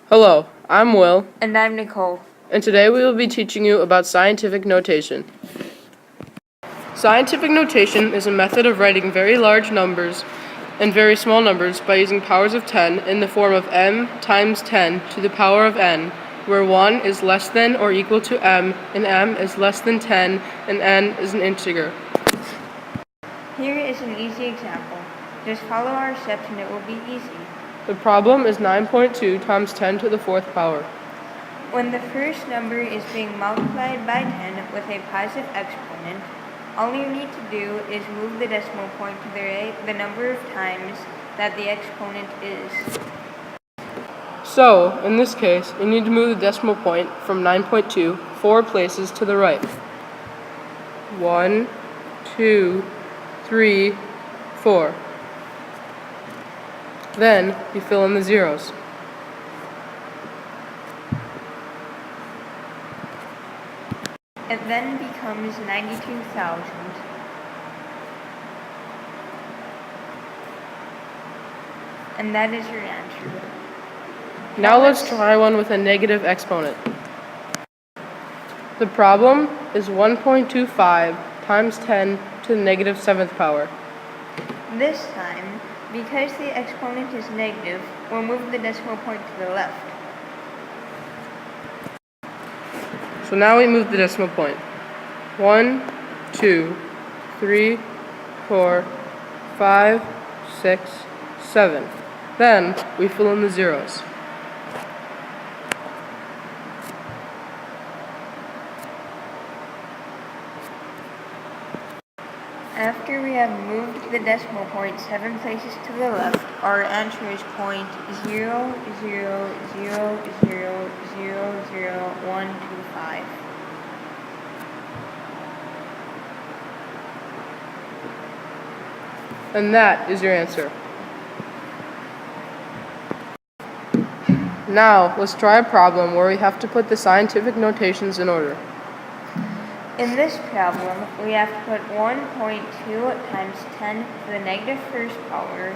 Hello, I'm Will, And I'm Nicole. and today we will be teaching you about scientific notation. Scientific notation is a method of writing very large numbers and very small numbers by using powers of 10 in the form of m times 10 to the power of n, where 1 is less than or equal to m, and m is less than 10, and n is an integer. Here is an easy example. Just follow our steps and it will be easy. The problem is 9.2 times 10 to the fourth power. When the first number is being multiplied by 10 with a positive exponent, all you need to do is move the decimal point to the number of times that the exponent is. So, in this case, you need to move the decimal point from 9.2 4 places to the right. 1, 2, 3, 4. Then you fill in the zeros. It then becomes 92,000. And that is your answer. Now let's try one with a negative exponent. The problem is 1.25 times 10 to the negative 7th power. This time, because the exponent is negative, we'll move the decimal point to the left. So now we move the decimal point. 1, 2, 3, 4, 5, 6, 7. Then we fill in the zeros. After we have moved the decimal point 7 places to the left, our answer is 0.000000125. And that is your answer. Now, let's try a problem where we have to put the scientific notations in order. In this problem, we have to put 1.2 times 10 to the negative first power,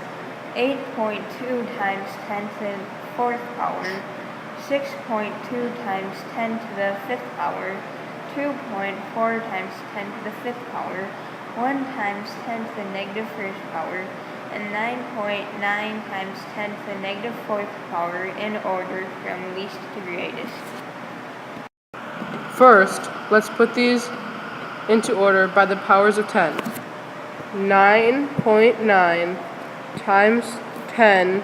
8.2 times 10 to the fourth power, 6.2 times 10 to the fifth power, 2.4 times 10 to the fifth power, 1 times 10 to the negative first power, and 9.9 times 10 to the negative fourth power in order from least to greatest. First, let's put these into order by the powers of 10. 9.9 times 10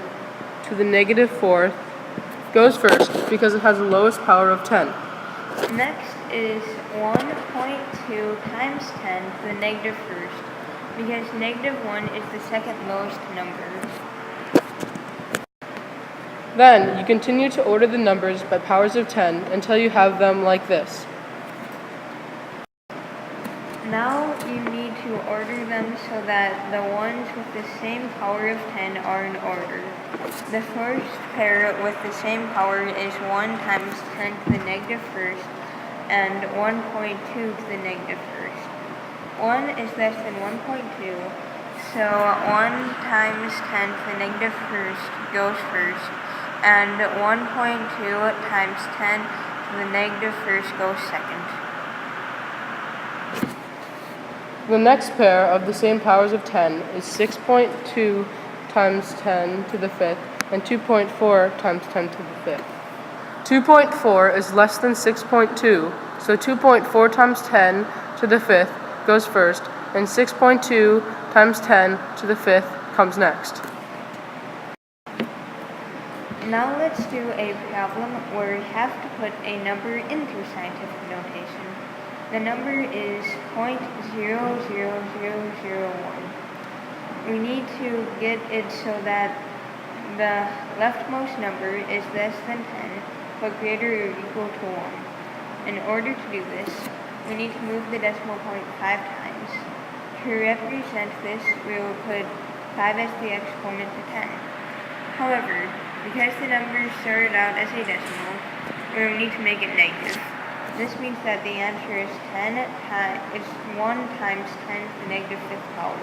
to the negative fourth goes first because it has the lowest power of 10. Next is 1.2 times 10 to the negative first, because negative 1 is the second lowest number. Then, you continue to order the numbers by powers of 10 until you have them like this. Now you need to order them so that the ones with the same power of 10 are in order. The first pair with the same power is 1 times 10 to the negative first and 1.2 to the negative first. 1 is less than 1.2, so 1 times 10 to the negative first goes first, and 1.2 times 10 to the negative first goes second. The next pair of the same powers of 10 is 6.2 times 10 to the fifth and 2.4 times 10 to the fifth. 2.4 is less than 6.2, so 2.4 times 10 to the fifth goes first, and 6.2 times 10 to the fifth comes next. Now let's do a problem where we have to put a number into scientific notation. The number is 0.00001. We need to get it so that the leftmost number is less than 10, but greater or equal to 1. In order to do this, we need to move the decimal point 5 times. To represent this, we will put 5 as the exponent to 10. However, because the number started out as a decimal, we will need to make it negative. This means that the answer is 1 times 10 to the negative fifth power.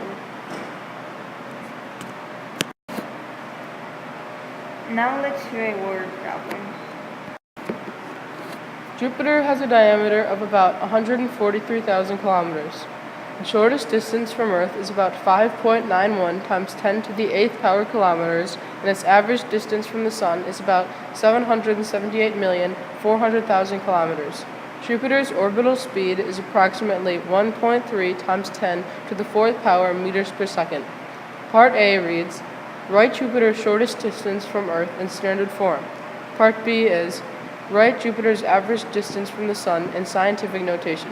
Now let's do a word problem. Jupiter has a diameter of about 143,000 kilometers. The shortest distance from Earth is about 5.91 times 10 to the 8th power kilometers, and its average distance from the Sun is about 778,400,000 kilometers. Jupiter's orbital speed is approximately 1.3 times 10 to the 4th power meters per second. Part A reads, write Jupiter's shortest distance from Earth in standard form. Part B is, write Jupiter's average distance from the Sun in scientific notation.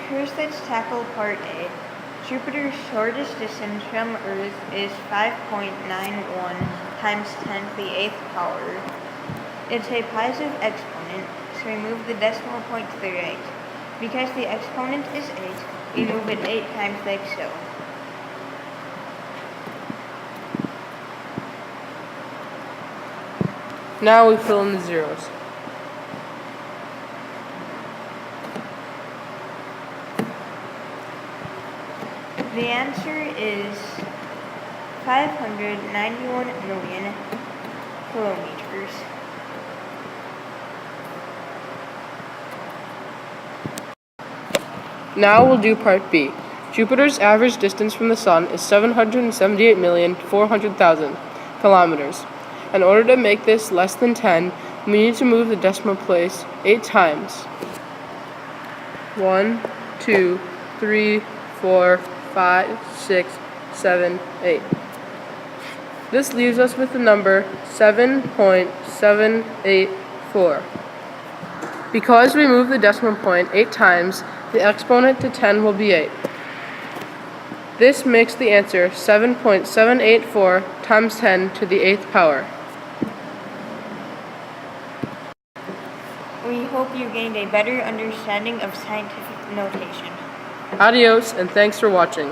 First, let's tackle part A. Jupiter's shortest distance from Earth is 5.91 times 10 to the 8th power. It's a positive exponent, so we move the decimal point to the right. Because the exponent is 8, we move it 8 times like so. Now we fill in the zeros. The answer is 591 million kilometers. Now we'll do part B. Jupiter's average distance from the Sun is 778,400,000 kilometers. In order to make this less than 10, we need to move the decimal place 8 times. 1, 2, 3, 4, 5, 6, 7, 8. This leaves us with the number 7.784. Because we move the decimal point 8 times, the exponent to 10 will be 8. This makes the answer 7.784 times 10 to the 8th power. We hope you gained a better understanding of scientific notation. Adios, and thanks for watching.